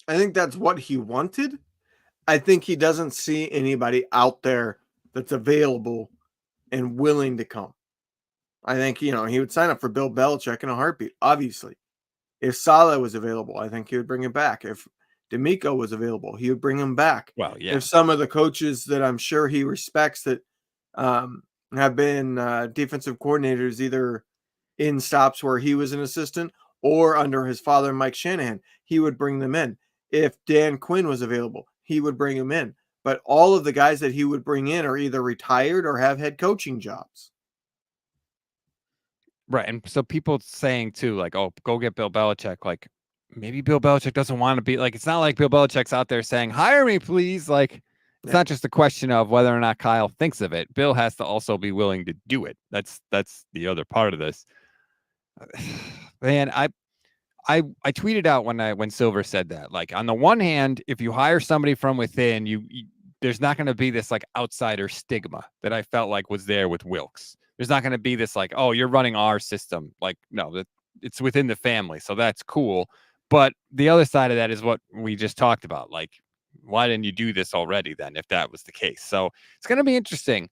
I think that's what he wanted. I think he doesn't see anybody out there that's available and willing to come. I think, he would sign up for Bill Belichick in a heartbeat, obviously. If Saleh was available, I think he would bring him back. If D'Amico was available, he would bring him back. Well, yeah. If some of the coaches that I'm sure he respects that have been defensive coordinators either in stops where he was an assistant or under his father, Mike Shanahan, he would bring them in. If Dan Quinn was available, he would bring him in. But all of the guys that he would bring in are either retired or have head coaching jobs. Right. And so people saying too, like, oh, go get Bill Belichick. Like, maybe Bill Belichick doesn't want to be like, it's not like Bill Belichick's out there saying, hire me, please. Like, it's not just a question of whether or not Kyle thinks of it. Bill has to also be willing to do it. That's the other part of this. Man, I tweeted out when Silver said that, like, on the one hand, if you hire somebody from within, you there's not going to be this like outsider stigma that I felt like was there with Wilkes. There's not going to be this like, oh, you're running our system. Like, no, it's within the family. So that's cool. But the other side of that is what we just talked about. Like, why didn't you do this already then if that was the case? So it's going to be interesting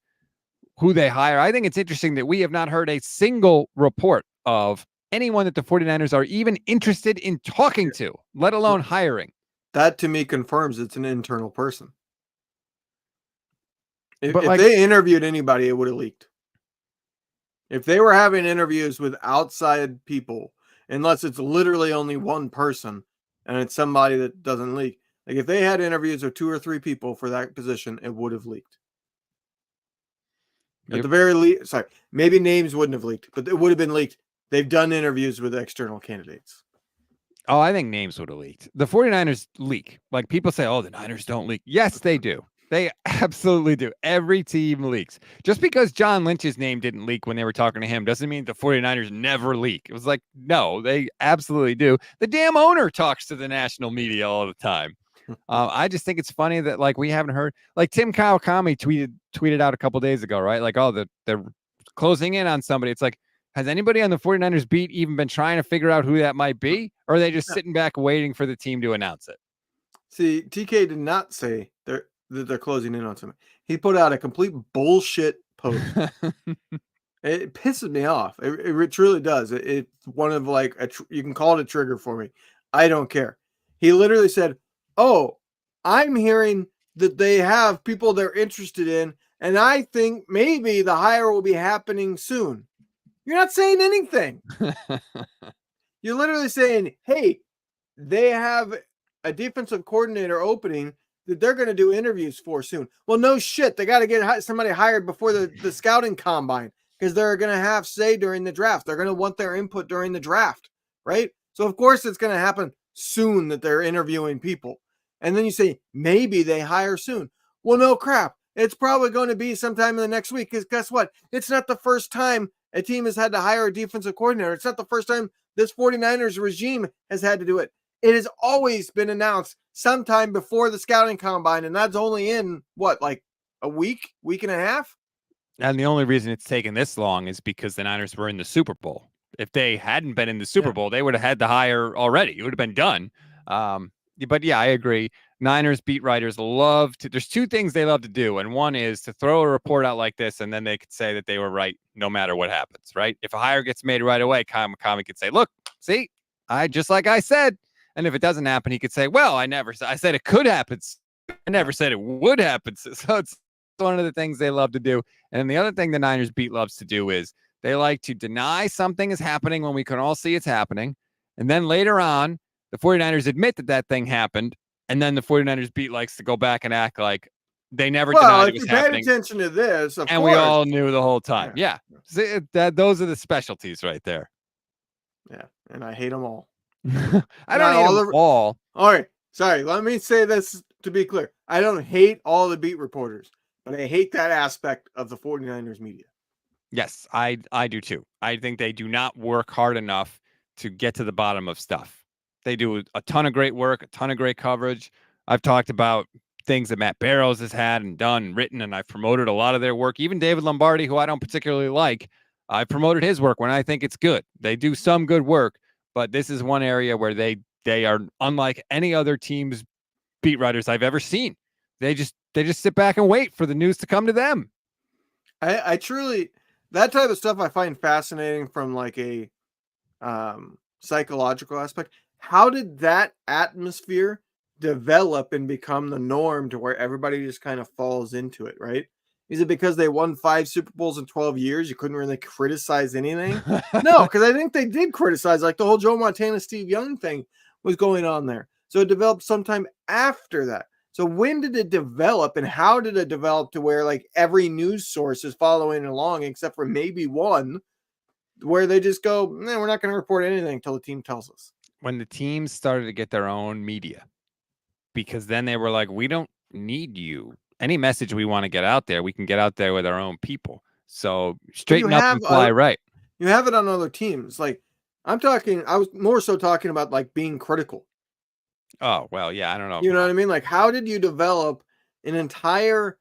who they hire. I think it's interesting that we have not heard a single report of anyone that the 49ers are even interested in talking to, let alone hiring. That to me confirms it's an internal person. If like, they interviewed anybody, it would have leaked. If they were having interviews with outside people, unless it's literally only one person and it's somebody that doesn't leak, like if they had interviews with 2 or 3 people for that position, it would have leaked. At the very least, sorry, maybe names wouldn't have leaked, but it would have been leaked. They've done interviews with external candidates. Oh, I think names would have leaked. The 49ers leak. Like, people say, oh, the Niners don't leak. Yes, they do. They absolutely do. Every team leaks. Just because John Lynch's name didn't leak when they were talking to him doesn't mean the 49ers never leak. It was like, no, they absolutely do. The damn owner talks to the national media all the time. I just think it's funny that, like, we haven't heard, like, Tim Kawakami tweeted out a couple days ago, right? Like, oh, they're closing in on somebody. It's like, has anybody on the 49ers beat even been trying to figure out who that might be? Or are they just sitting back waiting for the team to announce it? See, TK did not say that they're closing in on something. He put out a complete bullshit post. It pisses me off. It truly does. It's one of like, you can call it a trigger for me. I don't care. He literally said, oh, I'm hearing that they have people they're interested in, and I think maybe the hire will be happening soon. You're not saying anything. You're literally saying, hey, they have a defensive coordinator opening that they're going to do interviews for soon. Well, no shit. They got to get somebody hired before the scouting combine because they're going to have say during the draft. They're going to want their input during the draft, right? So, of course, it's going to happen soon that they're interviewing people. And then you say, maybe they hire soon. Well, no crap. It's probably going to be sometime in the next week because guess what? It's not the first time a team has had to hire a defensive coordinator. It's not the first time this 49ers regime has had to do it. It has always been announced sometime before the scouting combine, and that's only in, what, like a week and a half? And the only reason it's taken this long is because the Niners were in the Super Bowl. If they hadn't been in the Super Bowl, they would have had to hire already. It would have been done. But yeah, I agree. Niners beat writers love to, there's 2 things they love to do. And one is to throw a report out like this, and then they could say that they were right no matter what happens, right? If a hire gets made right away, Kawakami could say, look, see, just like I said. And if it doesn't happen, he could say, well, I said it could happen. I never said it would happen. So it's one of the things they love to do. And then the other thing the Niners beat loves to do is they like to deny something is happening when we can all see it's happening. And then later on, the 49ers admit that thing happened. And then the 49ers beat likes to go back and act like they never denied it was happening. If you paid attention to this, and we all knew the whole time. Yeah. See, those are the specialties right there. Yeah. And I hate them all. I don't hate them all. All right. Sorry. Let me say this to be clear. I don't hate all the beat reporters, but I hate that aspect of the 49ers media. Yes, I do too. I think they do not work hard enough to get to the bottom of stuff. They do a ton of great work, a ton of great coverage. I've talked about things that Matt Barrows has had and done and written, and I've promoted a lot of their work. Even David Lombardi, who I don't particularly like, I've promoted his work when I think it's good. They do some good work, but this is one area where they are unlike any other team's beat writers I've ever seen. They just sit back and wait for the news to come to them. I truly, that type of stuff I find fascinating from like a psychological aspect. How did that atmosphere develop and become the norm to where everybody just kind of falls into it, right? Is it because they won 5 Super Bowls in 12 years? You couldn't really criticize anything? No, because I think they did criticize, like the whole Joe Montana, Steve Young thing was going on there. So it developed sometime after that. So when did it develop and how did it develop to where like every news source is following along except for maybe one where they just go, nah, we're not going to report anything until the team tells us. When the teams started to get their own media, because then they were like, we don't need you. Any message we want to get out there, we can get out there with our own people. So straighten up and fly right. You have it on other teams. Like I was more so talking about like being critical. Oh, well, yeah, I don't know. You know what I mean? Like how did you develop an entire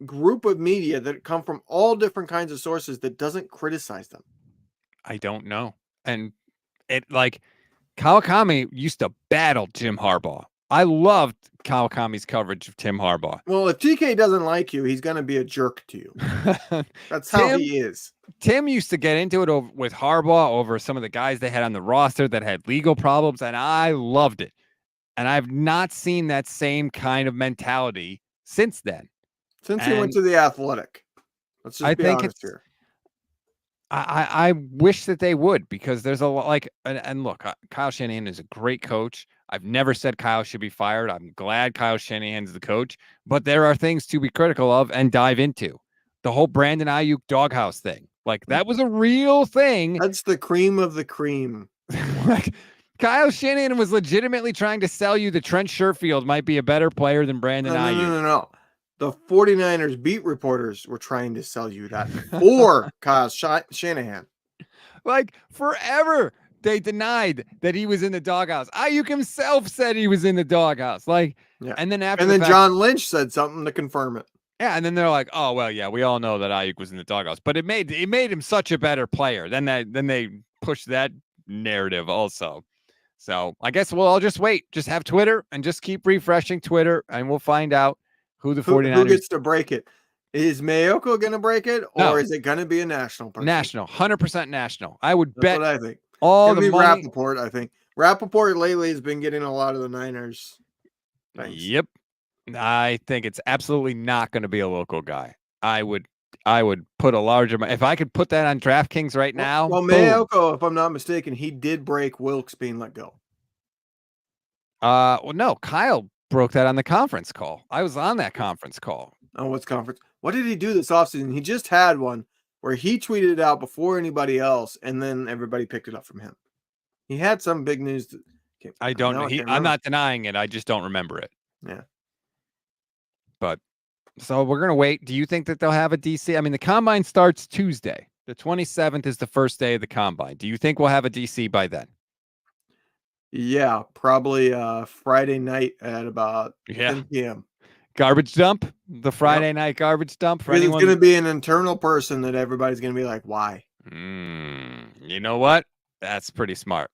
group of media that come from all different kinds of sources that doesn't criticize them? I don't know. And it like Kawakami used to battle Jim Harbaugh. I loved Kawakami's coverage of Tim Harbaugh. Well, if TK doesn't like you, he's going to be a jerk to you. That's how he is. Tim used to get into it with Harbaugh over some of the guys they had on the roster that had legal problems, and I loved it. And I've not seen that same kind of mentality since then. Since he went to the Athletic. Let's just be honest here. I wish that they would, because there's a lot like, and look, Kyle Shanahan is a great coach. I've never said Kyle should be fired. I'm glad Kyle Shanahan's the coach, but there are things to be critical of and dive into. The whole Brandon Ayuk doghouse thing, like that was a real thing. That's the cream of the cream. Like Kyle Shanahan was legitimately trying to sell you that Trent Sherfield might be a better player than Brandon Ayuk. No. The 49ers beat reporters were trying to sell you that for Kyle Shanahan. Like forever, they denied that he was in the doghouse. Ayuk himself said he was in the doghouse. Like, yeah. And then John Lynch said something to confirm it. Yeah, and then they're like, "Oh well, yeah, we all know that Ayuk was in the doghouse, but it made him such a better player." Then they pushed that narrative also. So I guess we'll all just wait, just have Twitter and just keep refreshing Twitter, and we'll find out who the 49ers... Who gets to break it. Is Mayoko going to break it, or is it going to be a national person? National, 100% national. I would bet. That's what I think. All the money. Rappaport, I think. Rappaport lately has been getting a lot of the Niners. Thanks. Yep. I think it's absolutely not going to be a local guy. I would put a large amount. If I could put that on DraftKings right now. Well, Mayoko, if I'm not mistaken, he did break Wilkes being let go. Well, no, Kyle broke that on the conference call. I was on that conference call. Oh, what's conference? What did he do this offseason? He just had one where he tweeted it out before anybody else, and then everybody picked it up from him. He had some big news. I don't know. I'm not denying it. I just don't remember it. Yeah. But so we're going to wait. Do you think that they'll have a DC? I mean, the combine starts Tuesday. The 27th is the first day of the combine. Do you think we'll have a DC by then? Yeah, probably Friday night at about 10 p.m. Garbage dump, the Friday night garbage dump. For anyone... It's going to be an internal person that everybody's going to be like, why? You know what? That's pretty smart.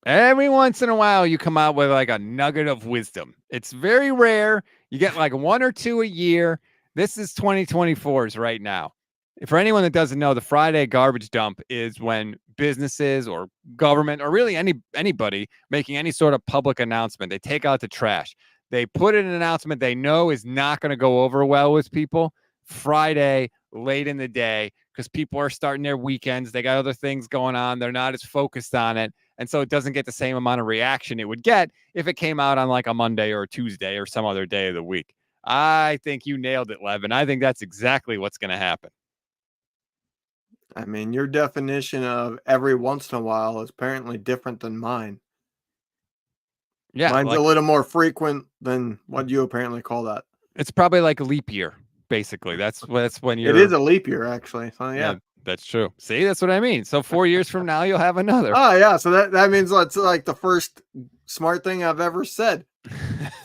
Every once in a while, you come out with like a nugget of wisdom. It's very rare. You get like 1 or 2 a year. This is 2024's right now. For anyone that doesn't know, the Friday garbage dump is when businesses or government or really anybody making any sort of public announcement, they take out the trash. They put in an announcement they know is not going to go over well with people Friday late in the day because people are starting their weekends. They got other things going on. They're not as focused on it. And so it doesn't get the same amount of reaction it would get if it came out on like a Monday or a Tuesday or some other day of the week. I think you nailed it, Levin. I think that's exactly what's going to happen. I mean, your definition of every once in a while is apparently different than mine. Yeah. Mine's a little more frequent than what you apparently call that. It's probably like a leap year, basically. That's when you're... It is a leap year, actually. So, yeah. That's true. See, that's what I mean. So 4 years from now, you'll have another. Oh, yeah. So that means that's like the first smart thing I've ever said.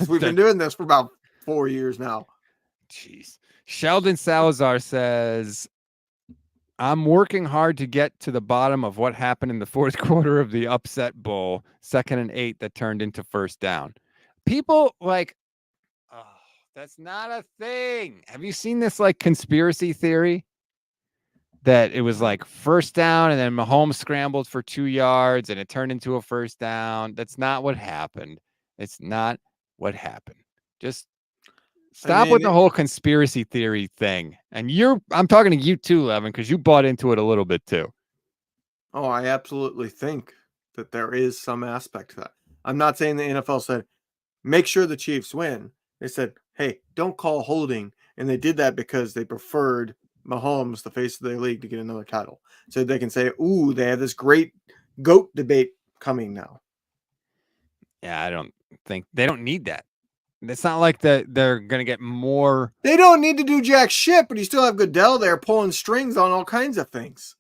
We've been doing this for about 4 years now. Jeez. Sheldon Salazar says, I'm working hard to get to the bottom of what happened in the fourth quarter of the upset bowl, 2nd and 8 that turned into first down. People like, oh, that's not a thing. Have you seen this like conspiracy theory that it was like first down and then Mahomes scrambled for 2 yards and it turned into a first down? That's not what happened. It's not what happened. Just stop with the whole conspiracy theory thing. And I'm talking to you too, Levin, because you bought into it a little bit too. Oh, I absolutely think that there is some aspect to that. I'm not saying the NFL said, make sure the Chiefs win. They said, hey, don't call holding. And they did that because they preferred Mahomes, the face of their league, to get another title. So they can say, ooh, they have this great GOAT debate coming now. Yeah, I don't think they don't need that. It's not like they're going to get more. They don't need to do jack shit, but you still have Goodell there pulling strings on all kinds of things.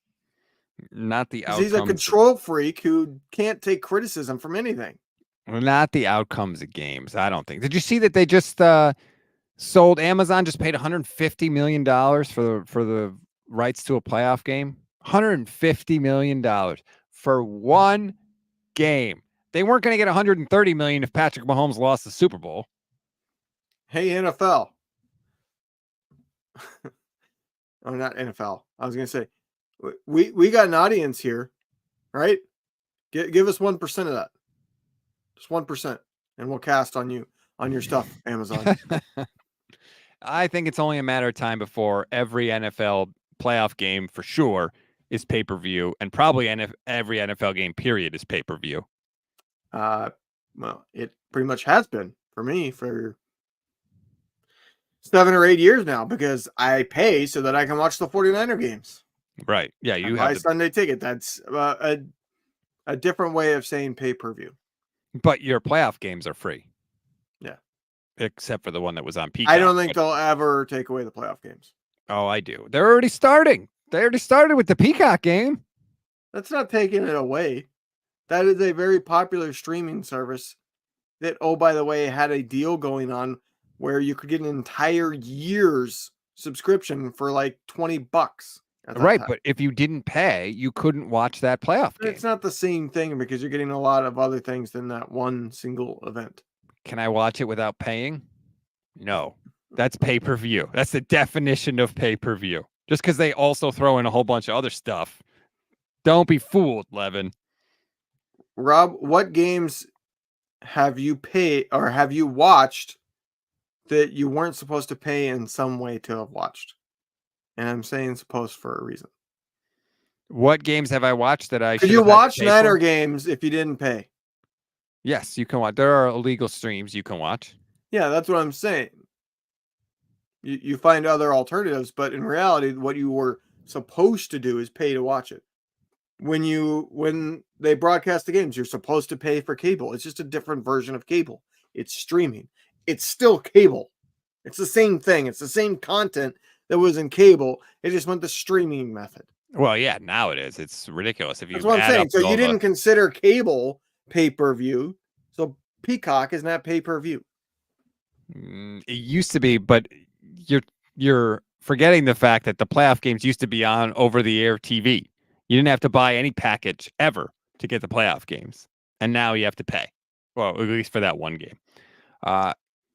Not the outcomes. He's a control freak who can't take criticism from anything. Not the outcomes of games, I don't think. Did you see that they just sold Amazon just paid $150 million for the rights to a playoff game? $150 million for one game. They weren't going to get $130 million if Patrick Mahomes lost the Super Bowl. Hey, NFL. Oh, not NFL. I was going to say, we got an audience here, right? Give us 1% of that. Just 1%. And we'll cast on you, on your stuff, Amazon. I think it's only a matter of time before every NFL playoff game for sure is pay-per-view, and probably every NFL game period is pay-per-view. Well, it pretty much has been for me for 7 or 8 years now, because I pay so that I can watch the 49er games. Right. Yeah, you have a Sunday ticket. That's a different way of saying pay-per-view. But your playoff games are free. Yeah. Except for the one that was on Peacock. I don't think they'll ever take away the playoff games. Oh, I do. They're already starting. They already started with the Peacock game. That's not taking it away. That is a very popular streaming service that, oh, by the way, had a deal going on where you could get an entire year's subscription for like $20. Right, but if you didn't pay, you couldn't watch that playoff game. It's not the same thing because you're getting a lot of other things than that one single event. Can I watch it without paying? No. That's pay-per-view. That's the definition of pay-per-view. Just because they also throw in a whole bunch of other stuff. Don't be fooled, Levin. Rob, what games have you paid or have you watched that you weren't supposed to pay in some way to have watched? And I'm saying supposed for a reason. What games have I watched that I should have? Could you watch Niner games if you didn't pay? Yes, you can watch. There are illegal streams you can watch. Yeah, that's what I'm saying. You find other alternatives, but in reality, what you were supposed to do is pay to watch it. When they broadcast the games, you're supposed to pay for cable. It's just a different version of cable. It's streaming. It's still cable. It's the same thing. It's the same content that was in cable. It just went the streaming method. Well, yeah, now it is. It's ridiculous. If you That's what I'm saying. So you didn't consider cable pay-per-view. So Peacock is not pay-per-view. It used to be, but you're forgetting the fact that the playoff games used to be on over-the-air TV. You didn't have to buy any package ever to get the playoff games, and now you have to pay. Well, at least for that one game.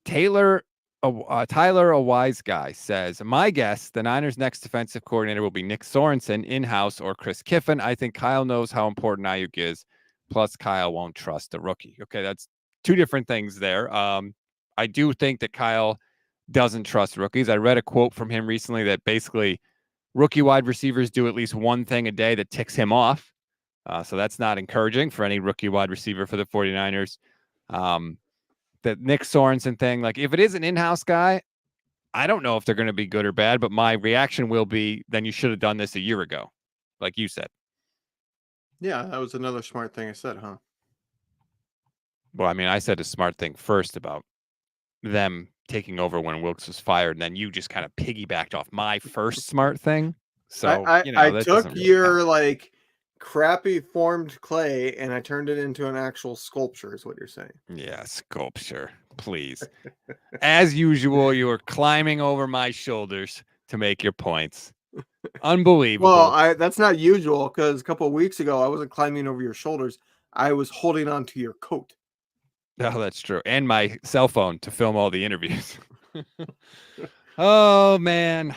Tyler, a wise guy, says, my guess, the Niners' next defensive coordinator will be Nick Sorensen in-house or Chris Kiffin. I think Kyle knows how important Ayuk is. Plus, Kyle won't trust a rookie. Okay, that's two different things there. I do think that Kyle doesn't trust rookies. I read a quote from him recently that basically rookie wide receivers do at least one thing a day that ticks him off. So that's not encouraging for any rookie wide receiver for the 49ers. The Nick Sorensen thing, like if it is an in-house guy, I don't know if they're going to be good or bad, but my reaction will be, then you should have done this a year ago, like you said. Yeah, that was another smart thing I said, huh? Well, I mean, I said a smart thing first about them taking over when Wilkes was fired, and then you just kind of piggybacked off my first smart thing. So I took your like crappy formed clay and I turned it into an actual sculpture, is what you're saying. Yeah, sculpture, please. As usual, you were climbing over my shoulders to make your points. Unbelievable. Well, that's not usual because a couple of weeks ago I wasn't climbing over your shoulders. I was holding on to your coat. Oh, that's true. And my cell phone to film all the interviews. Oh, man.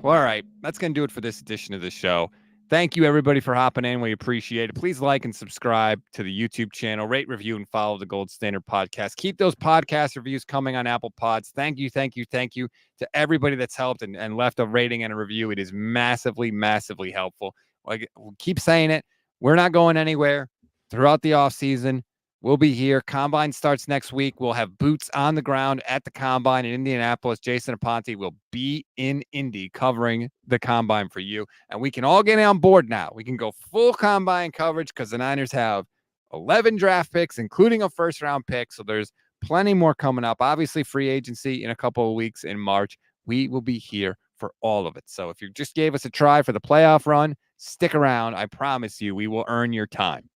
Well, all right. That's going to do it for this edition of the show. Thank you, everybody, for hopping in. We appreciate it. Please like and subscribe to the YouTube channel. Rate, review, and follow the Gold Standard Podcast. Keep those podcast reviews coming on Apple Pods. Thank you to everybody that's helped and left a rating and a review. It is massively, massively helpful. Like, we'll keep saying it. We're not going anywhere throughout the offseason. We'll be here. Combine starts next week. We'll have boots on the ground at the Combine in Indianapolis. Jason Aponte will be in Indy covering the Combine for you. And we can all get on board now. We can go full Combine coverage because the Niners have 11 draft picks, including a first-round pick. So there's plenty more coming up. Obviously, free agency in a couple of weeks in March. We will be here for all of it. So if you just gave us a try for the playoff run, stick around. I promise you, we will earn your time.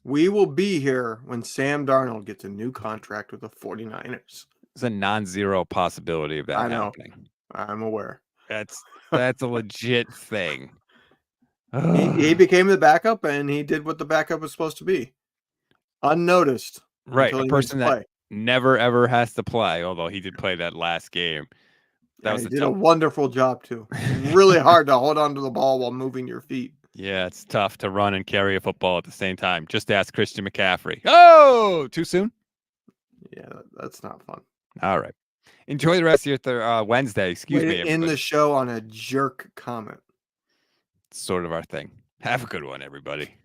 We will be here when Sam Darnold gets a new contract with the 49ers. There's a non-zero possibility of that happening. I'm aware. That's a legit thing. He became the backup, and he did what the backup was supposed to be. Unnoticed. Right. A person that never, ever has to play, although he did play that last game. He did a wonderful job, too. Really hard to hold on to the ball while moving your feet. Yeah, it's tough to run and carry a football at the same time. Just ask Christian McCaffrey. Oh, too soon? Yeah, that's not fun. All right. Enjoy the rest of your Wednesday. Excuse me. In the show on a jerk comment. It's sort of our thing. Have a good one, everybody.